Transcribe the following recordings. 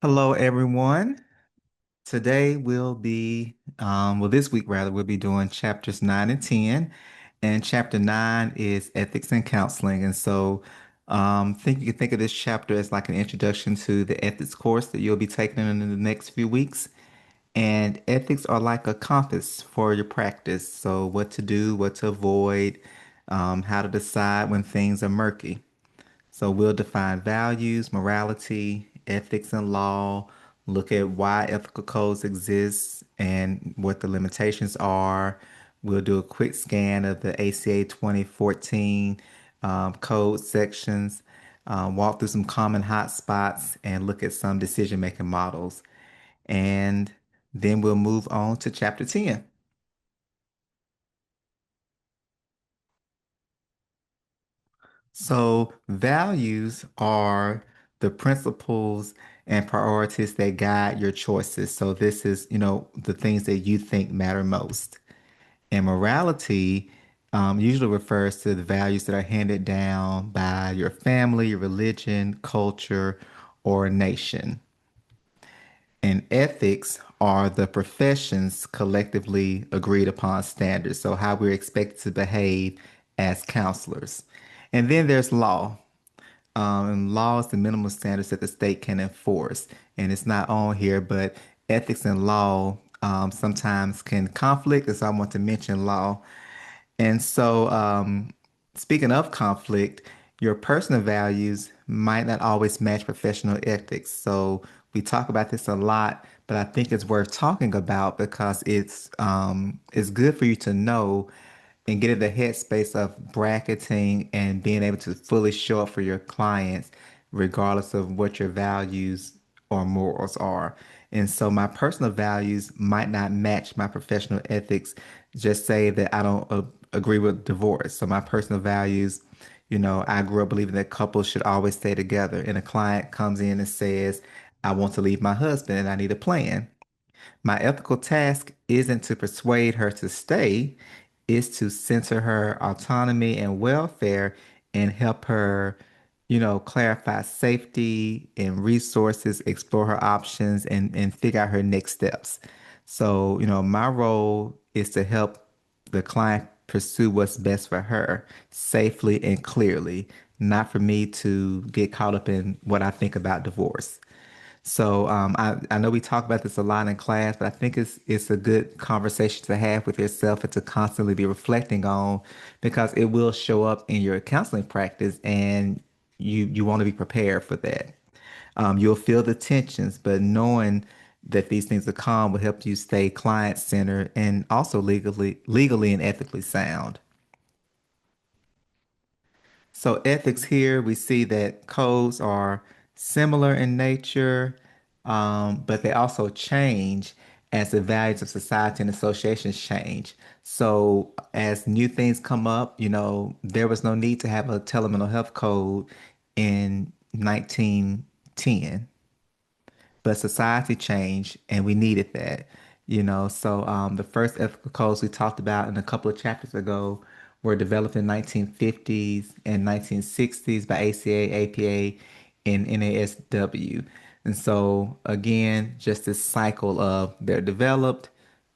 Hello, everyone. Today we'll be, this week rather, we'll be doing chapters 9 and 10. And chapter 9 is ethics and counseling. And so, think you can think of this chapter as like an introduction to the ethics course that you'll be taking in the next few weeks. And ethics are like a compass for your practice. So, what to do, what to avoid, how to decide when things are murky. So we'll define values, morality, ethics, and law, look at why ethical codes exist and what the limitations are. We'll do a quick scan of the ACA 2014 code sections, walk through some common hotspots, and look at some decision-making models. And then we'll move on to chapter 10. So, values are the principles and priorities that guide your choices. So, this is, the things that you think matter most. And morality usually refers to the values that are handed down by your family, your religion, culture, or nation. And ethics are the professions collectively agreed upon standards. So, how we're expected to behave as counselors. And then there's law. And law is the minimum standards that the state can enforce. And it's not on here, but ethics and law sometimes can conflict, as I want to mention law. And so, speaking of conflict, your personal values might not always match professional ethics. So, we talk about this a lot, but I think it's worth talking about because it's good for you to know and get in the headspace of bracketing and being able to fully show up for your clients, regardless of what your values or morals are. And so my personal values might not match my professional ethics. Just say that I don't agree with divorce. So my personal values, I grew up believing that couples should always stay together. And a client comes in and says, I want to leave my husband and I need a plan. My ethical task isn't to persuade her to stay, it's to center her autonomy and welfare and help her, clarify safety and resources, explore her options, and figure out her next steps. So, my role is to help the client pursue what's best for her safely and clearly, not for me to get caught up in what I think about divorce. So I know we talk about this a lot in class, but I think it's a good conversation to have with yourself and to constantly be reflecting on because it will show up in your counseling practice and you want to be prepared for that. You'll feel the tensions, but knowing that these things will come will help you stay client centered and also legally and ethically sound. So ethics here, we see that codes are similar in nature, but they also change as the values of society and associations change. So as new things come up, there was no need to have a telemental health code in 1910, but society changed and we needed that, So the first ethical codes we talked about in a couple of chapters ago were developed in 1950s and 1960s by ACA, APA, and NASW. And so again, just this cycle of they're developed,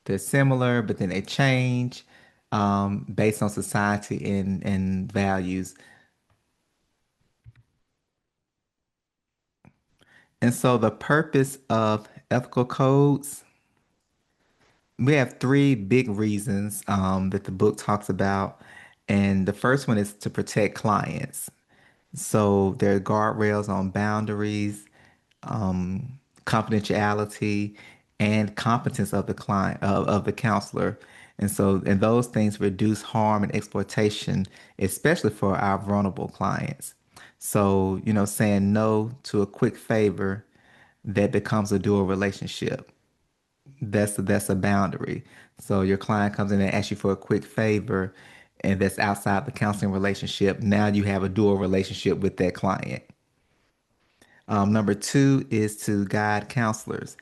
they're similar, but then they change based on society and values. And so the purpose of ethical codes. We have three big reasons that the book talks about. And the first one is to protect clients. So there are guardrails on boundaries, confidentiality, and competence of the client, of the counselor. And those things reduce harm and exploitation, especially for our vulnerable clients. So, saying no to a quick favor that becomes a dual relationship. That's a boundary. So your client comes in and asks you for a quick favor, and that's outside the counseling relationship. Now you have a dual relationship with that client. Number two is to guide counselors.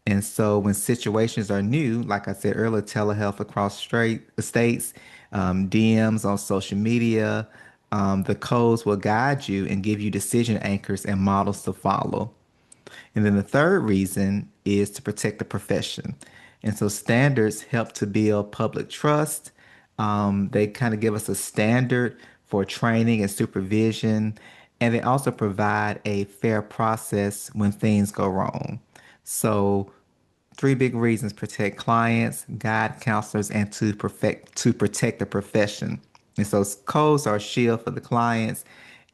And so when situations are new, like I said earlier, telehealth across straight states, DMs on social media, the codes will guide you and give you decision anchors and models to follow. And then the third reason is to protect the profession. And so standards help to build public trust. They kind of give us a standard for training and supervision, and they also provide a fair process when things go wrong. So three big reasons: protect clients, guide counselors, and to protect the profession. And so codes are a shield for the clients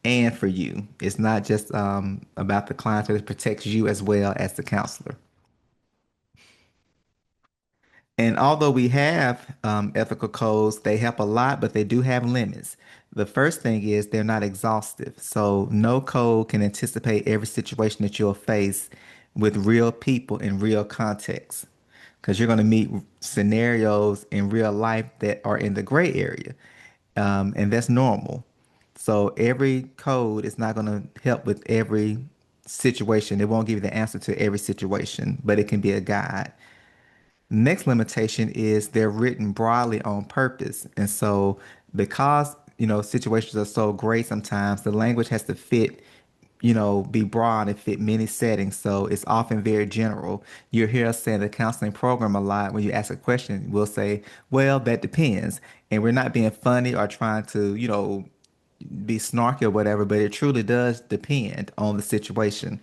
and for you. It's not just about the client, but it protects you as well as the counselor. And although we have ethical codes, they help a lot, but they do have limits. The first thing is they're not exhaustive. So no code can anticipate every situation that you'll face with real people in real context. Because you're going to meet scenarios in real life that are in the gray area. And that's normal. So every code is not going to help with every situation. It won't give you the answer to every situation, but it can be a guide. Next limitation is they're written broadly on purpose. And so because, situations are so great sometimes, the language has to fit, be broad and fit many settings. So it's often very general. You hear us say in the counseling program a lot when you ask a question, we'll say, well, that depends. And we're not being funny or trying to, be snarky or whatever, but it truly does depend on the situation.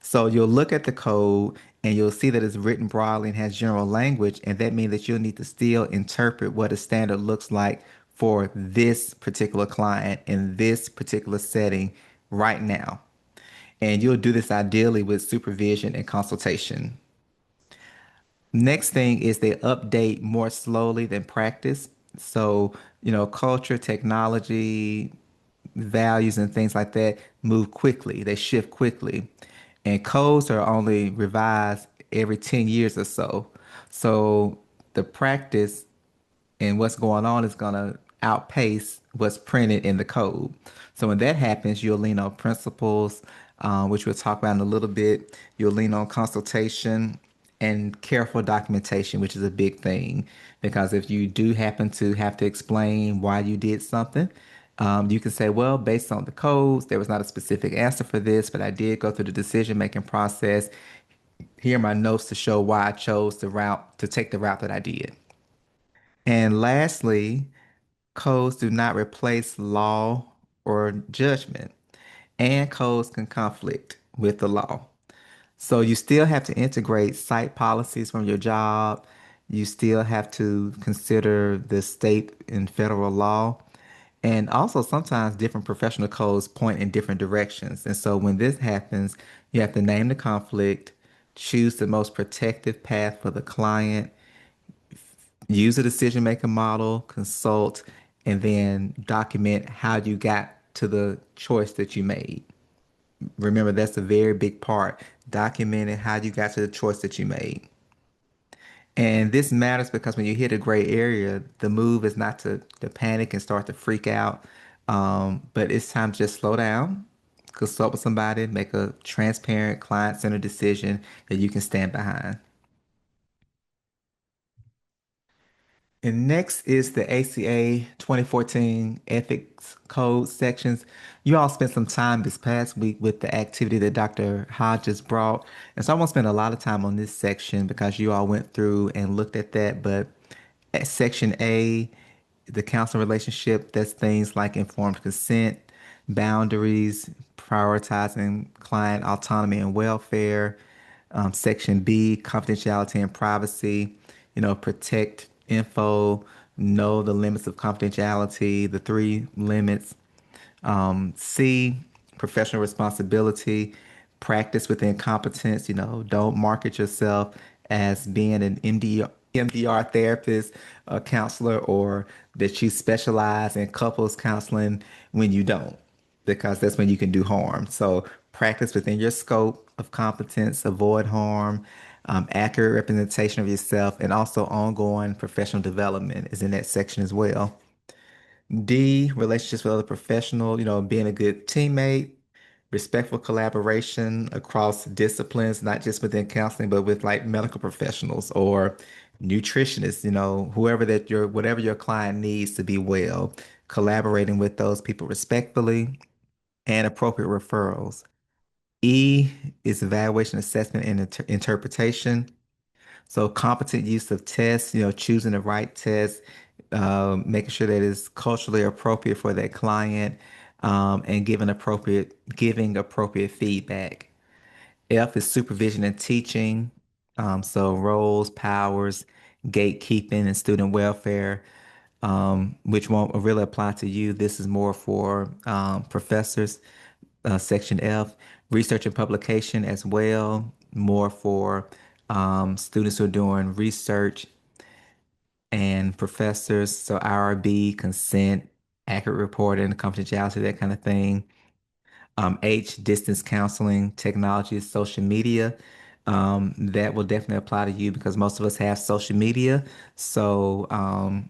So you'll look at the code and you'll see that it's written broadly and has general language, and that means that you'll need to still interpret what a standard looks like for this particular client in this particular setting right now. And you'll do this ideally with supervision and consultation. Next thing is they update more slowly than practice. So, culture, technology, values, and things like that move quickly. They shift quickly. And codes are only revised every 10 years or so. So the practice and what's going on is going to outpace what's printed in the code. So when that happens, you'll lean on principles, which we'll talk about in a little bit. You'll lean on consultation and careful documentation, which is a big thing. Because if you do happen to have to explain why you did something, you can say, well, based on the codes, there was not a specific answer for this, but I did go through the decision-making process. Here are my notes to show why I chose the route to take the route that I did. And lastly, codes do not replace law or judgment, and codes can conflict with the law. So you still have to integrate site policies from your job. You still have to consider the state and federal law. And also sometimes different professional codes point in different directions. And so when this happens, you have to name the conflict, choose the most protective path for the client, use a decision making model, consult, and then document how you got to the choice that you made. Remember, that's a very big part, documenting how you got to the choice that you made. And this matters because when you hit a gray area, the move is not to panic and start to freak out, but it's time to just slow down, consult with somebody, make a transparent, client-centered decision that you can stand behind. And next is the ACA 2014 Ethics Code sections. You all spent some time this past week with the activity that Dr. Hodges brought. And so I won't spend a lot of time on this section because you all went through and looked at that. But at section A, the counsel relationship, that's things like informed consent, boundaries, prioritizing client autonomy and welfare. Section B, confidentiality and privacy, protect info, know the limits of confidentiality, the three limits. C, professional responsibility, practice within competence. Don't market yourself as being an MDR therapist, a counselor, or that you specialize in couples counseling when you don't, because that's when you can do harm. So practice within your scope of competence, avoid harm, accurate representation of yourself, and also ongoing professional development is in that section as well. D, relationships with other professional, being a good teammate, respectful collaboration across disciplines, not just within counseling, but with like medical professionals or nutritionists, whatever your client needs to be well, collaborating with those people respectfully and appropriate referrals. E, is evaluation, assessment, and interpretation. So competent use of tests, choosing the right test, making sure that it's culturally appropriate for that client, and giving appropriate feedback. F is supervision and teaching. So roles, powers, gatekeeping, and student welfare, which won't really apply to you. This is more for professors. Section F, research and publication as well, more for students who are doing research and professors. So IRB, consent, accurate reporting, confidentiality, that kind of thing. H, distance counseling, technology, social media. That will definitely apply to you because most of us have social media. So, how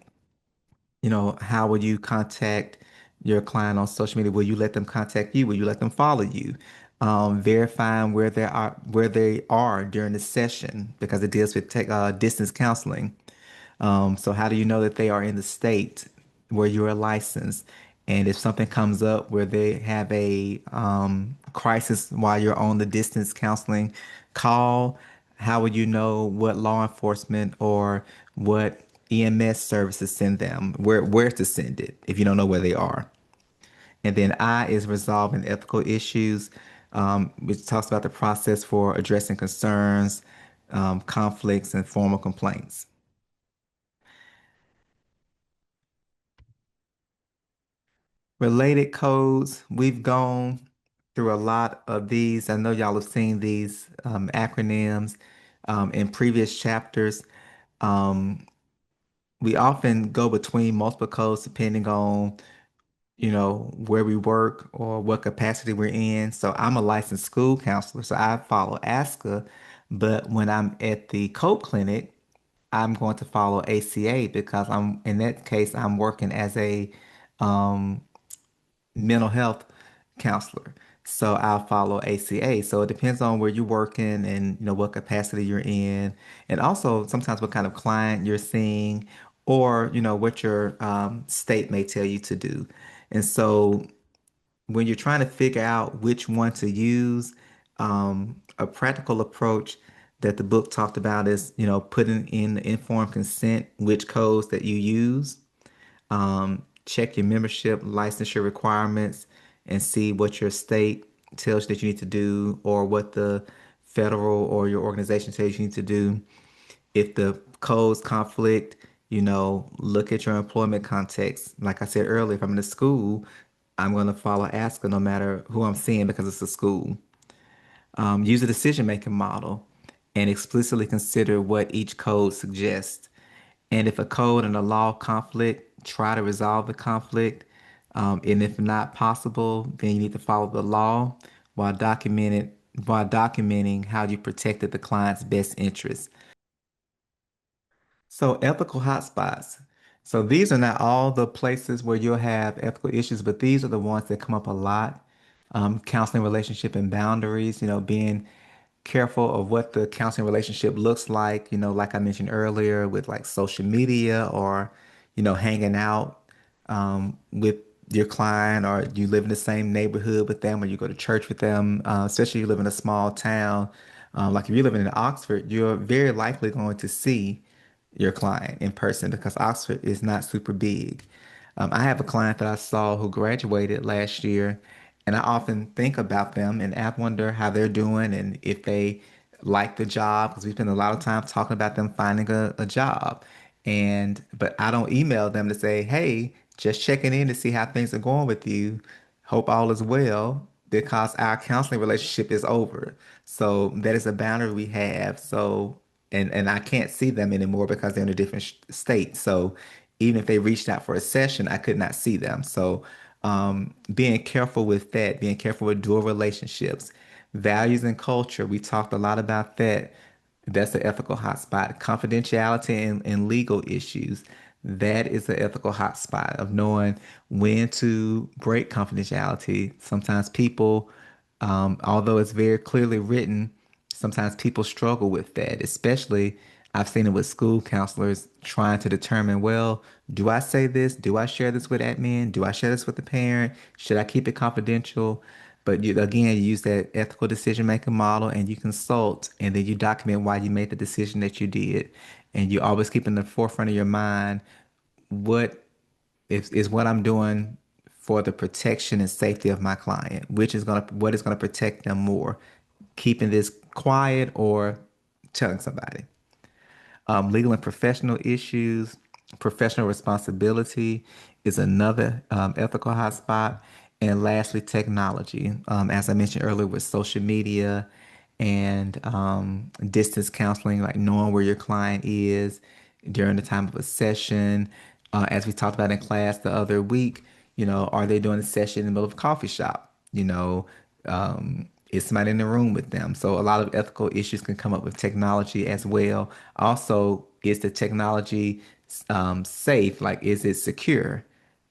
will you contact your client on social media? Will you let them contact you? Will you let them follow you? Verifying where they are during the session because it deals with distance counseling. So how do you know that they are in the state where you are licensed? And if something comes up where they have a crisis while you're on the distance counseling call, how would you know what law enforcement or what EMS services send them, where to send it if you don't know where they are? And then I is resolving ethical issues, which talks about the process for addressing concerns, conflicts, and formal complaints. Related codes, we've gone through a lot of these. I know y'all have seen these acronyms in previous chapters. Um, we often go between multiple codes depending on, where we work or what capacity we're in. So I'm a licensed school counselor, so I follow ASCA. But when I'm at the Cope Clinic, I'm going to follow ACA because in that case, I'm working as a um, mental health counselor. So I'll follow ACA. So it depends on where you're working and what capacity you're in, and also sometimes what kind of client you're seeing, or what your state may tell you to do. And so when you're trying to figure out which one to use, a practical approach that the book talked about is putting in the informed consent, which codes that you use. Check your membership licensure requirements and see what your state tells you that you need to do or what the federal or your organization tells you need to do. If the codes conflict, look at your employment context. Like I said earlier, if I'm in a school, I'm going to follow ASCA no matter who I'm seeing because it's a school. Use a decision-making model and explicitly consider what each code suggests. And if a code and a law conflict, try to resolve the conflict. And if not possible, then you need to follow the law while documenting how you protected the client's best interests. So ethical hotspots. So these are not all the places where you'll have ethical issues, but these are the ones that come up a lot. Counseling relationship and boundaries, being careful of what the counseling relationship looks like, like I mentioned earlier with like social media or, hanging out with your client or you live in the same neighborhood with them or you go to church with them, especially if you live in a small town. Like if you're living in Oxford, you're very likely going to see your client in person because Oxford is not super big. I have a client that I saw who graduated last year, and I often think about them and I wonder how they're doing and if they like the job because we spend a lot of time talking about them finding a job. But I don't email them to say, hey, just checking in to see how things are going with you. Hope all is well because our counseling relationship is over. So that is a boundary we have. So and I can't see them anymore because they're in a different state. So even if they reached out for a session, I could not see them. So being careful with that, being careful with dual relationships, values and culture. We talked a lot about that. That's the ethical hotspot. Confidentiality and legal issues. That is the ethical hotspot of knowing when to break confidentiality. Sometimes people, although it's very clearly written, sometimes people struggle with that, especially I've seen it with school counselors trying to determine, well, do I say this? Do I share this with admin? Do I share this with the parent? Should I keep it confidential? But you again, you use that ethical decision making model and you consult and then you document why you made the decision that you did. And you always keep in the forefront of your mind what is what I'm doing for the protection and safety of my client, which is what is gonna protect them more, keeping this quiet or telling somebody. Legal and professional issues, professional responsibility is another ethical hotspot. And lastly, technology. As I mentioned earlier, with social media and distance counseling, like knowing where your client is during the time of a session. As we talked about in class the other week, are they doing a session in the middle of a coffee shop? Is somebody in the room with them? So a lot of ethical issues can come up with technology as well. Also, is the technology safe? Like, is it secure?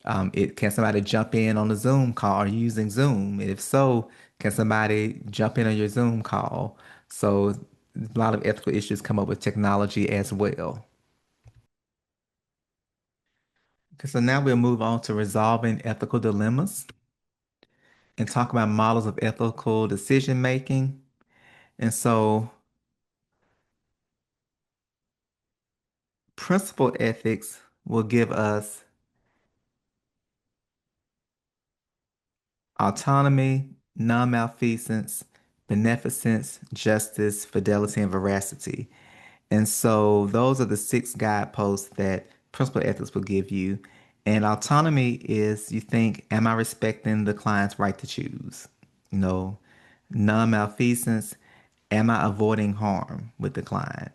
Can somebody jump in on a Zoom call? Are you using Zoom? If so, can somebody jump in on your Zoom call? So a lot of ethical issues come up with technology as well. Okay, so now we'll move on to resolving ethical dilemmas and talk about models of ethical decision making. And so principled ethics will give us autonomy, non-malfeasance, beneficence, justice, fidelity, and veracity. And so those are the six guideposts that principled ethics will give you. And autonomy is you think, am I respecting the client's right to choose? You know, non-malfeasance, am I avoiding harm with the client?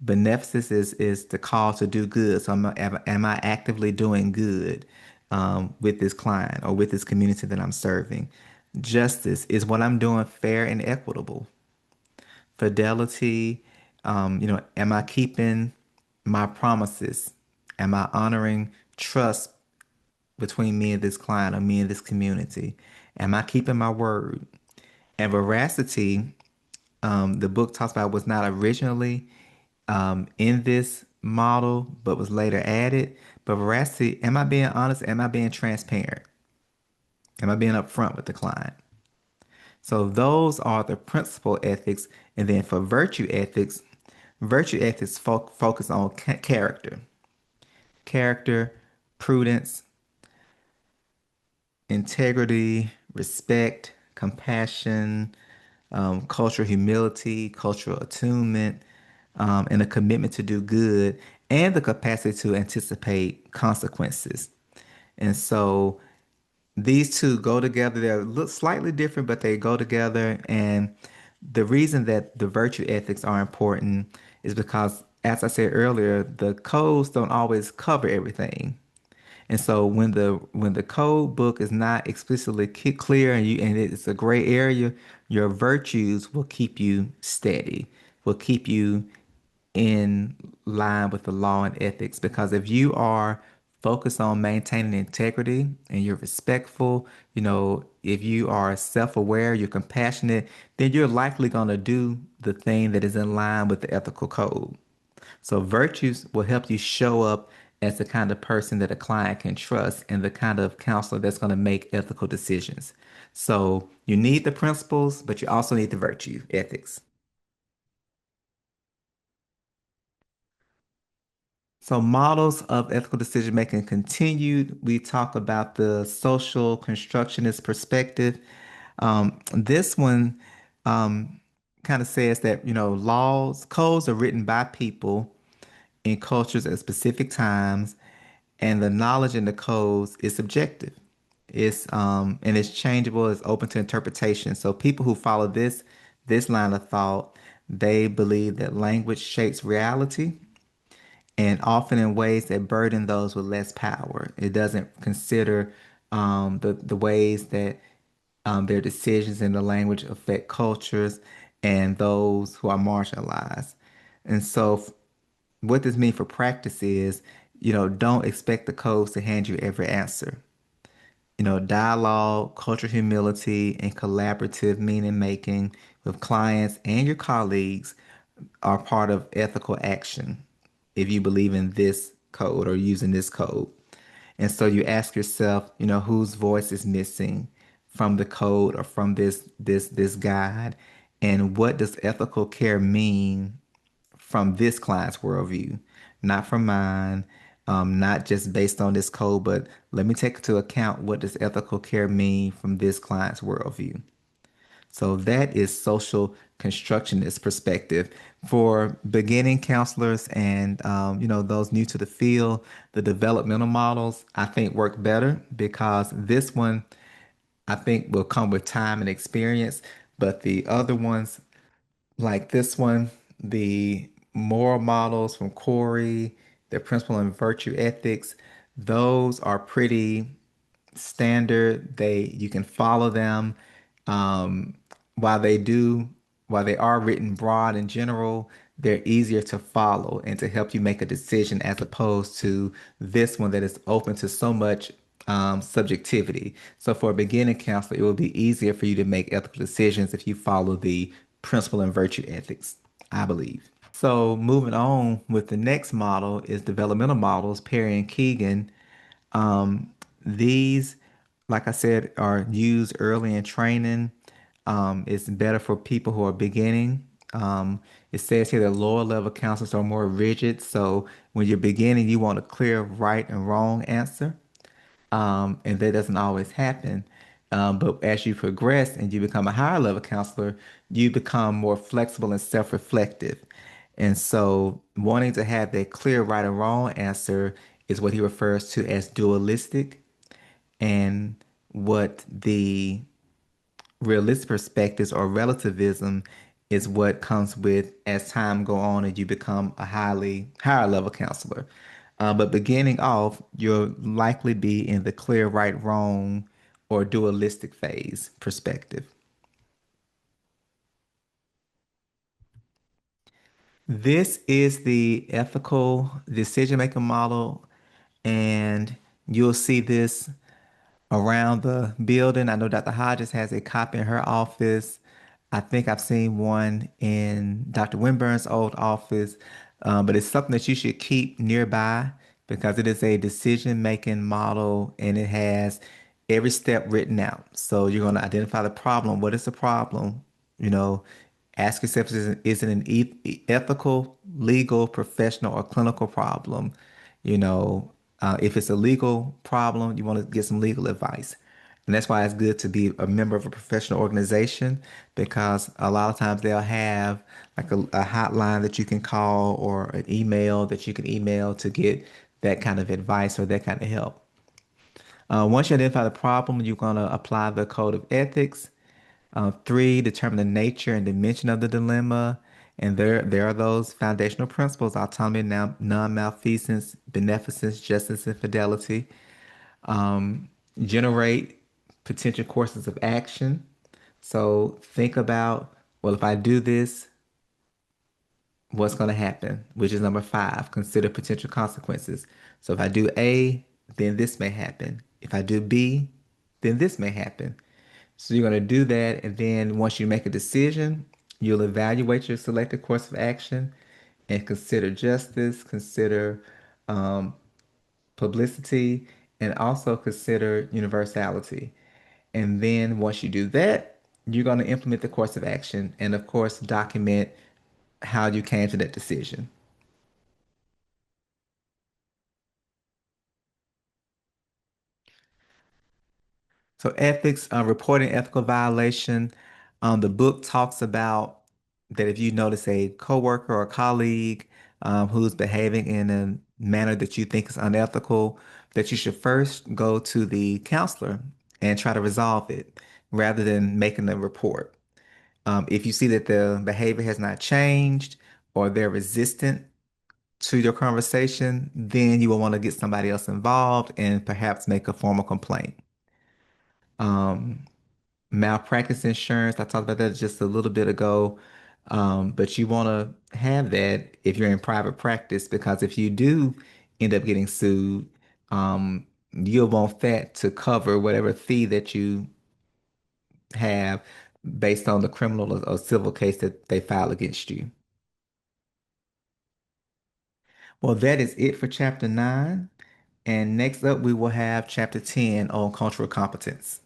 Beneficence is the call to do good. So am I actively doing good with this client or with this community that I'm serving? Justice is what I'm doing fair and equitable. Fidelity, am I keeping my promises? Am I honoring trust between me and this client or me and this community? Am I keeping my word? And veracity, the book talks about was not originally in this model, but was later added. But veracity, am I being honest? Am I being transparent? Am I being upfront with the client? So those are the principal ethics. And then for virtue ethics focus on character, prudence, integrity, respect, compassion, cultural humility, cultural attunement, and a commitment to do good, and the capacity to anticipate consequences. And so these two go together. They're look slightly different, but they go together. And the reason that the virtue ethics are important is because, as I said earlier, the codes don't always cover everything. And so when the code book is not explicitly clear and it's a gray area, your virtues will keep you steady, will keep you in line with the law and ethics. Because if you are focused on maintaining integrity and you're respectful, if you are self-aware, you're compassionate, then you're likely going to do the thing that is in line with the ethical code. So virtues will help you show up as the kind of person that a client can trust and the kind of counselor that's going to make ethical decisions. So you need the principles, but you also need the virtue ethics. So models of ethical decision making continued. We talk about the social constructionist perspective. This one kind of says that, codes are written by people in cultures at specific times, and the knowledge in the codes is subjective. It's changeable, it's open to interpretation. So people who follow this line of thought, they believe that language shapes reality and often in ways that burden those with less power. It doesn't consider the ways that their decisions in the language affect cultures and those who are marginalized. And so, what this means for practice is, don't expect the codes to hand you every answer. Dialogue, cultural humility, and collaborative meaning making with clients and your colleagues are part of ethical action if you believe in this code or using this code. And so you ask yourself, whose voice is missing? from the code or from this guide, and what does ethical care mean from this client's worldview, not from mine, not just based on this code, but let me take into account what does ethical care mean from this client's worldview. So that is social constructionist perspective. For beginning counselors and those new to the field, the developmental models I think work better because this one I think will come with time and experience, but the other ones like this one, the moral models from Corey, the principle and virtue ethics, those are pretty standard. You can follow them. Um, while they do, while they are written broad in general, they're easier to follow and to help you make a decision as opposed to this one that is open to so much subjectivity. So for a beginning counselor, it will be easier for you to make ethical decisions if you follow the principle and virtue ethics, I believe. So moving on with the next model is developmental models, Perry and Keegan. These, like I said, are used early in training. It's better for people who are beginning. It says here that lower level counselors are more rigid. So when you're beginning, you want a clear right and wrong answer. And that doesn't always happen. But as you progress and you become a higher level counselor, you become more flexible and self-reflective. And so, wanting to have that clear right or wrong answer is what he refers to as dualistic. And what the realistic perspectives or relativism is what comes with as time go on and you become a higher level counselor. But beginning off, you'll likely be in the clear right wrong or dualistic phase perspective. This is the ethical decision making model, and you'll see this around the building. I know Dr. Hodges has a copy in her office. I think I've seen one in Dr. Winburn's old office, but it's something that you should keep nearby because it is a decision-making model and it has every step written out. So you're going to identify the problem. What is the problem? You know, ask yourself, is it an ethical, legal, professional, or clinical problem? You know, if it's a legal problem, you want to get some legal advice. And that's why it's good to be a member of a professional organization because a lot of times they'll have like a hotline that you can call or an email that you can email to get that kind of advice or that kind of help. Once you identify the problem, you're going to apply the code of ethics. Three, determine the nature and dimension of the dilemma. And there are those foundational principles: autonomy, non-malfeasance, beneficence, justice, and fidelity. Generate potential courses of action. So think about, well, if I do this, what's going to happen? Which is number five. Consider potential consequences. So if I do A, then this may happen. If I do B, then this may happen. So you're going to do that, and then once you make a decision, you'll evaluate your selected course of action and consider justice, consider publicity, and also consider universality. And then once you do that, you're going to implement the course of action and, of course, document how you came to that decision. So ethics, reporting ethical violation. The book talks about that if you notice a coworker or colleague who's behaving in a manner that you think is unethical, that you should first go to the counselor and try to resolve it rather than making a report. If you see that the behavior has not changed or they're resistant to your conversation, then you will want to get somebody else involved and perhaps make a formal complaint. Um, Malpractice insurance. I talked about that just a little bit ago. But you want to have that if you're in private practice because if you do end up getting sued, you'll want that to cover whatever fee that you have based on the criminal or civil case that they file against you. Well, that is it for chapter 9. And next up, we will have chapter 10 on cultural competence.